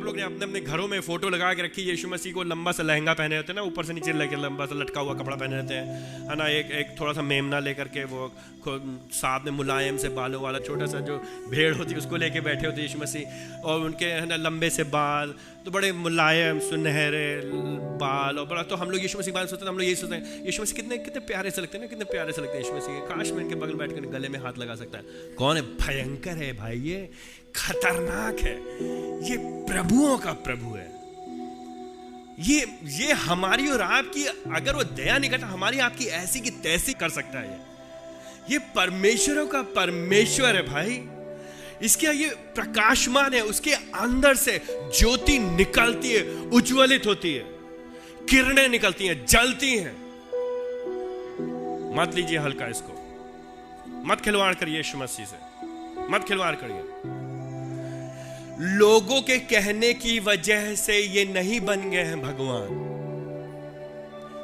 लोग ने अपने अपने घरों में फोटो लगा के रखी, यीशु मसीह को लंबा सा लहंगा पहने रहते हैं ना, ऊपर से नीचे लेके लंबा सा लटका हुआ कपड़ा पहने रहते हैं, है ना, एक थोड़ा सा मेमना लेकर के, वो साथ में मुलायम से बालों वाला छोटा सा जो भेड़ होती है उसको लेके बैठे होते यीशु मसीह, और उनके है ना लंबे से बाल, तो बड़े मुलायम सुनहरे बाल, और बड़ा, तो हम लोग यीशु मसीह के बारे में सोचते हैं, हम लोग यही सोचते हैं यीशु मसीह कितने कितने प्यारे से लगते हैं ना, कितने प्यारे से लगते हैं यीशु मसीह, काश में इनके बगल बैठ कर गले में हाथ लगा सकता है। कौन है? भयंकर है भाई, ये खतरनाक है, ये प्रभुओं का प्रभु है, ये हमारी और आपकी अगर वो दया नहीं करता, हमारी आपकी ऐसी की तैसी कर सकता है। ये परमेश्वरों का परमेश्वर है भाई, इसके ये प्रकाशमान है, उसके अंदर से ज्योति निकलती है, उज्ज्वलित होती है, किरणें निकलती हैं, जलती हैं। मत लीजिए हल्का इसको, मत खिलवाड़ करिए यीशु मसीह से, मत खिलवाड़ करिए। लोगों के कहने की वजह से ये नहीं बन गए हैं भगवान।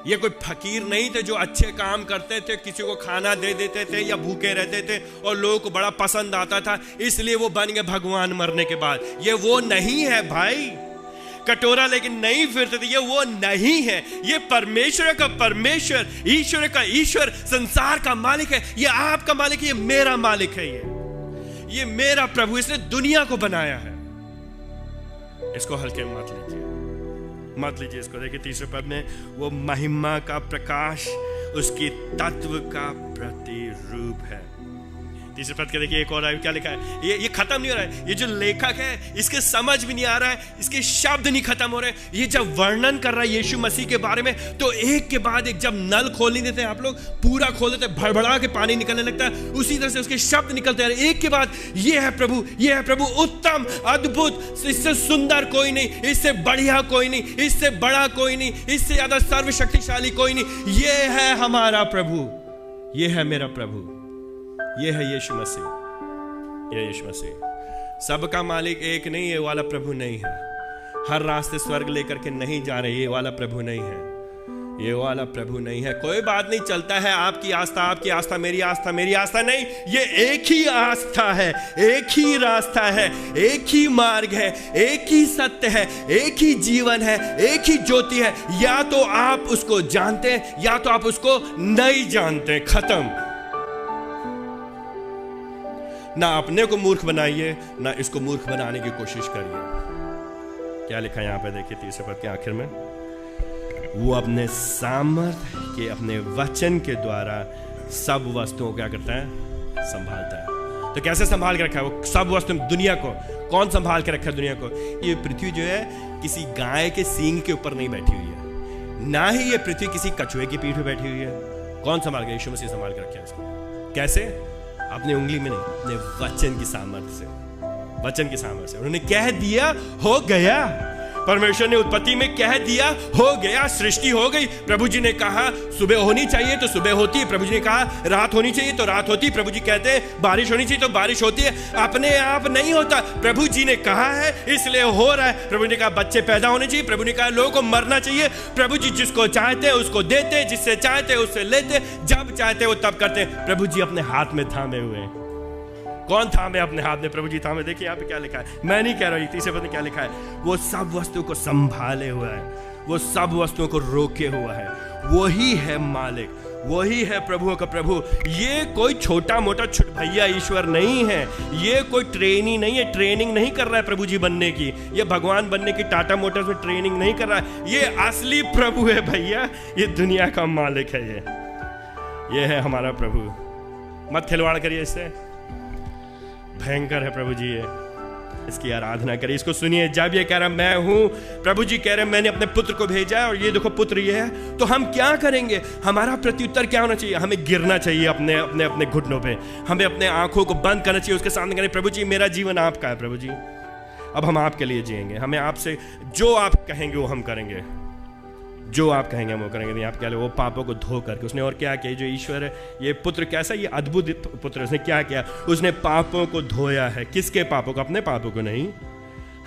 ये कोई फकीर नहीं थे जो अच्छे काम करते थे, किसी को खाना दे देते थे या भूखे रहते थे और लोगों को बड़ा पसंद आता था, इसलिए वो बन गए भगवान मरने के बाद। ये वो नहीं है भाई, कटोरा लेकिन नहीं फिरते थे, ये वो नहीं है। ये परमेश्वर का परमेश्वर, ईश्वर का ईश्वर, संसार का मालिक है, ये आपका मालिक है, ये मेरा मालिक है, ये मेरा प्रभु, इसने दुनिया को बनाया है। इसको हल्के मत लीजिए, मत लीजिए इसको। देखिए तीसरे पद में, वो महिमा का प्रकाश उसकी तत्व का प्रतिरूप है। तीसरे पद के देखिए एक और क्या लिखा है, ये खत्म नहीं हो रहा है, ये जो लेखक है इसके समझ भी नहीं आ रहा है, इसके शब्द नहीं खत्म हो रहे। ये जब वर्णन कर रहा है यीशु मसीह के बारे में, तो एक के बाद एक, जब नल खोल नहीं देते आप लोग, पूरा खोल देते, भड़बड़ा के पानी निकलने लगता है, उसी तरह से उसके शब्द निकलते हैं एक के बाद। ये है प्रभु, ये है प्रभु, उत्तम, अद्भुत, इससे सुंदर कोई नहीं, इससे बढ़िया कोई नहीं, इससे बड़ा कोई नहीं, इससे ज्यादा सर्वशक्तिशाली कोई नहीं। ये है हमारा प्रभु, ये है मेरा प्रभु, ये है यीशु मसीह, ये यीशु मसीह। सबका मालिक एक नहीं, ये वाला प्रभु नहीं है। हर रास्ते स्वर्ग लेकर के नहीं जा रहे, ये वाला प्रभु नहीं है, ये वाला प्रभु नहीं है। कोई बात नहीं, चलता है आपकी आस्था, मेरी आस्था नहीं, ये एक ही आस्था है, एक ही रास्ता है, एक ही मार्ग है, एक ही सत्य है, एक ही जीवन है, एक ही ज्योति है। या तो आप उसको जानते हैं या तो आप उसको नहीं जानते, खत्म। ना अपने को मूर्ख बनाइए, ना इसको मूर्ख बनाने की कोशिश करिए। क्या लिखा है यहाँ पे देखिए तीसरे पद के आखिर में, वो अपने सामर्थ्य के, अपने वचन के द्वारा सब वस्तुओं को क्या करता है? संभालता है। तो कैसे संभाल के रखा है वो सब वस्तु? दुनिया को कौन संभाल के रखा है? दुनिया को ये पृथ्वी जो है किसी गाय के सींग के ऊपर नहीं बैठी हुई है, ना ही ये पृथ्वी किसी कछुए की पीठ पे बैठी हुई है। कौन संभाल के? यीशु मसीह संभाल के रखा है इसको। कैसे? अपनी उंगली में नहीं, अपने वचन की सामर्थ्य से, वचन की सामर्थ्य से। उन्होंने कह दिया हो गया, परमेश्वर ने उत्पत्ति में कह दिया हो गया, सृष्टि हो गई। प्रभु जी ने कहा सुबह होनी चाहिए तो सुबह होती है, प्रभु जी ने कहा रात होनी चाहिए तो रात होती है, प्रभु जी कहते हैं बारिश होनी चाहिए तो बारिश होती है। अपने आप नहीं होता, प्रभु जी ने कहा है इसलिए हो रहा है। प्रभु ने कहा बच्चे पैदा होने चाहिए, प्रभु ने कहा लोगों को मरना चाहिए। प्रभु जी जिसको चाहते हैं उसको देते, जिससे चाहते हैं उससे लेते, जब चाहते वो तब करते। प्रभु जी अपने हाथ में थामे हुए हैं। कौन थामे अपने हाथ में? प्रभु जी थामे। देखिए यहाँ पे क्या लिखा है, मैं नहीं कह रहा हूँ, तीसरे पद में क्या लिखा है, वो सब वस्तुओं को संभाले हुआ है, वो सब वस्तुओं को रोके हुआ है। वही है मालिक, वही है प्रभुओं का प्रभु। ये कोई छोटा मोटा छुटभैया ईश्वर नहीं है, ये कोई ट्रेनी नहीं है, ट्रेनिंग नहीं कर रहा है प्रभु जी बनने की, ये भगवान बनने की टाटा मोटर्स में ट्रेनिंग नहीं कर रहा है। ये असली प्रभु है भैया, ये दुनिया का मालिक है, ये है हमारा प्रभु। मत खिलवाड़ करिए इससे, भयंकर है प्रभु जी, ये इसकी आराधना करिए, इसको सुनिए। जब ये कह रहा मैं हूं, प्रभु जी कह रहे मैंने अपने पुत्र को भेजा है और ये देखो पुत्र ये है, तो हम क्या करेंगे? हमारा प्रत्युत्तर क्या होना चाहिए? हमें गिरना चाहिए अपने अपने अपने घुटनों पे, हमें अपने आंखों को बंद करना चाहिए, उसके सामने कहना प्रभु जी मेरा जीवन आपका है, प्रभु जी अब हम आपके लिए जिएंगे, हमें आपसे जो आप कहेंगे वो हम करेंगे, जो आप कहेंगे हम वो करेंगे। आप क्या वो पापों को धो करके, उसने और क्या किया? जो ईश्वर है, ये पुत्र कैसा, ये अद्भुत पुत्र, उसने क्या किया? उसने पापों को धोया है। किसके पापों को? अपने पापों को नहीं,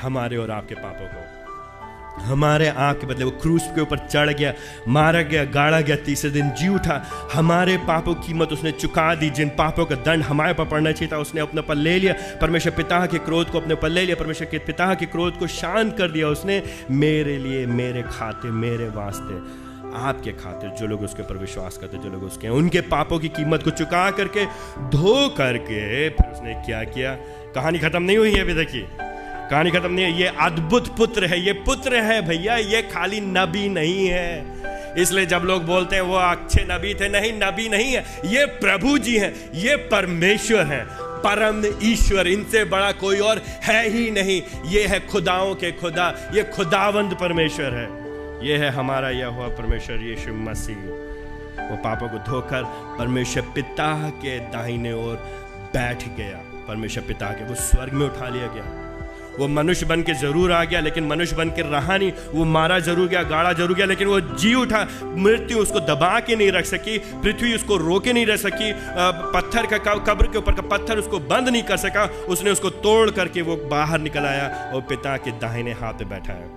हमारे और आपके पापों को। हमारे आँख के बदले वो क्रूस के ऊपर चढ़ गया, मारा गया, गाड़ा गया, तीसरे दिन जी उठा। हमारे पापों की कीमत उसने चुका दी। जिन पापों का दंड हमारे पर पड़ना चाहिए था उसने अपने पर ले लिया। परमेश्वर पिता के क्रोध को अपने पर ले लिया। परमेश्वर के पिता के क्रोध को शांत कर दिया उसने, मेरे लिए, मेरे खातिर, मेरे वास्ते, आपके खातिर। जो लोग उसके ऊपर विश्वास करते, जो लोग उसके, उनके पापों की कीमत को चुका करके, धो करके, फिर उसने क्या किया। कहानी खत्म नहीं हुई है अभी, देखिए कहानी खत्म नहीं है। ये अद्भुत पुत्र है, ये पुत्र है भैया, ये खाली नबी नहीं है। इसलिए जब लोग बोलते हैं वो अच्छे नबी थे, नहीं, नबी नहीं है, ये प्रभु जी हैं, ये परमेश्वर हैं, परम ईश्वर, इनसे बड़ा कोई और है ही नहीं। ये है खुदाओं के खुदा, ये खुदावंद परमेश्वर है। ये है हमारा यहोवा परमेश्वर यीशु मसीह। वो पापों को धोकर परमेश्वर पिता के दाहिने ओर बैठ गया। परमेश्वर पिता के, वो स्वर्ग में उठा लिया गया। वो मनुष्य बन के जरूर आ गया, लेकिन मनुष्य बन के रहा नहीं। वो मारा जरूर गया, गाड़ा जरूर गया, लेकिन वो जी उठा। मृत्यु उसको दबा के नहीं रख सकी, पृथ्वी उसको रोके नहीं रह सकी, पत्थर का, कब्र के ऊपर का पत्थर उसको बंद नहीं कर सका। उसने उसको तोड़ करके वो बाहर निकल आया और पिता के दाहिने हाथ पे बैठा है।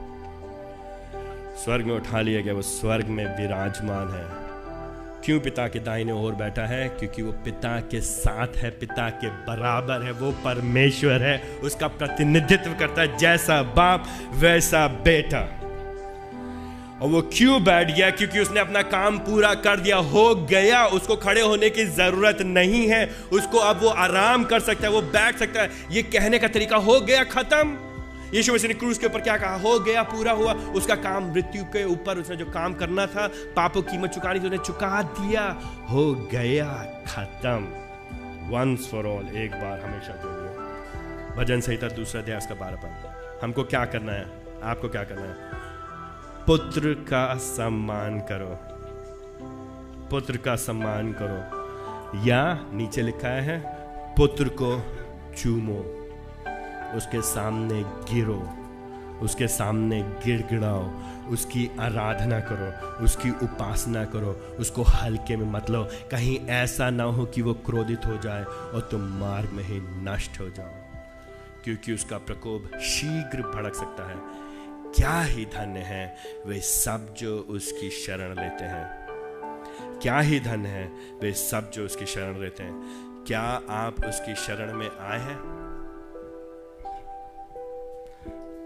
स्वर्ग में उठा लिया गया, वो स्वर्ग में विराजमान है। क्यों पिता के दाहिने ओर बैठा है? क्योंकि वो पिता के साथ है, पिता के बराबर है। वो परमेश्वर है, उसका प्रतिनिधित्व करता है, जैसा बाप वैसा बेटा। और वो क्यों बैठ गया? क्योंकि उसने अपना काम पूरा कर दिया, हो गया। उसको खड़े होने की जरूरत नहीं है, उसको अब वो आराम कर सकता है, वो बैठ सकता है। ये कहने का तरीका, हो गया, खत्म। यीशु मसीह ने क्रूस के ऊपर क्या कहा? हो गया, पूरा हुआ। उसका काम, मृत्यु के ऊपर उसने जो काम करना था, पापों की कीमत चुकानी थी, उसने चुका दिया। हो गया, खत्म, वंस फॉर ऑल, एक बार हमेशा के लिए। भजन संहिता 2 अध्याय उसका 12 पद। हमको क्या करना है? आपको क्या करना है? पुत्र का सम्मान करो, पुत्र का सम्मान करो। या नीचे लिखा है, पुत्र को चूमो, उसके सामने गिरो, उसके सामने गिड़गिड़ाओ, उसकी आराधना करो, उसकी उपासना करो, उसको हल्के में मत लो। कहीं ऐसा ना हो कि वो क्रोधित हो जाए और तुम मार्ग में ही नष्ट हो जाओ, क्योंकि उसका प्रकोप शीघ्र भड़क सकता है। क्या ही धन्य है वे सब जो उसकी शरण लेते हैं। क्या ही धन्य है वे सब जो उसकी शरण लेते हैं। क्या आप उसकी शरण में आए हैं?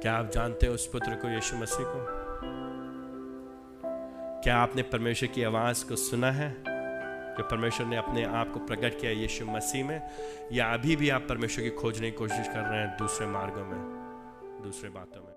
क्या आप जानते हो उस पुत्र को, यीशु मसीह को? क्या आपने परमेश्वर की आवाज को सुना है, जो परमेश्वर ने अपने आप को प्रकट किया यीशु मसीह में? या अभी भी आप परमेश्वर की खोजने की कोशिश कर रहे हैं दूसरे मार्गों में, दूसरे बातों में?